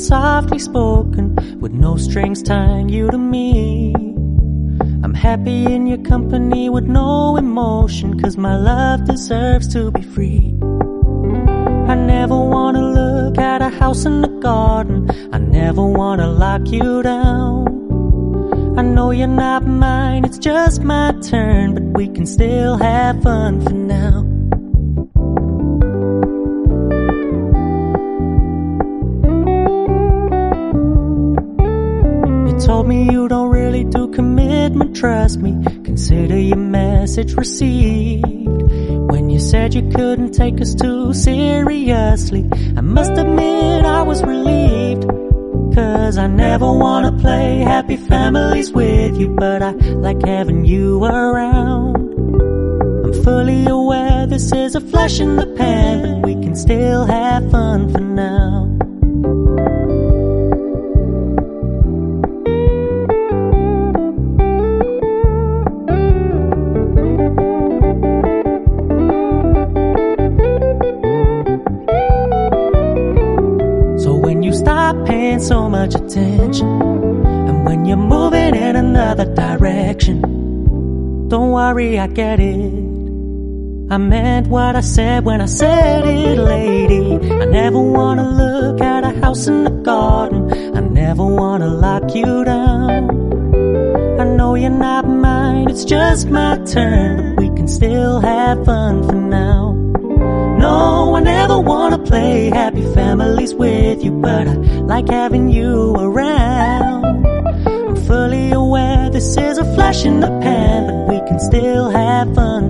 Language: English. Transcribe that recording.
softly spoken, with no strings tying you to me. I'm happy in your company with no emotion, 'cause my love deserves to be free. I never wanna look at a house in the garden, I never wanna lock you down. I know you're not mine, it's just my turn, but we can still have fun for now. You told me you don't really do commitment, trust me, consider your message received. When you said you couldn't take us too seriously, I must admit I was relieved. 'Cause I never wanna play happy families with you, but I like having you around. I'm fully aware this is a flash in the pan, but we can still have fun for now. Stop paying so much attention, and when you're moving in another direction, don't worry, I get it. I meant what I said when I said it, lady. I never wanna look at a house in the garden, I never wanna lock you down. I know you're not mine, it's just my turn, but we can still have fun for now. No, I never wanna play happy families with you, but I like having you around. I'm fully aware this is a flash in the pan, but we can still have fun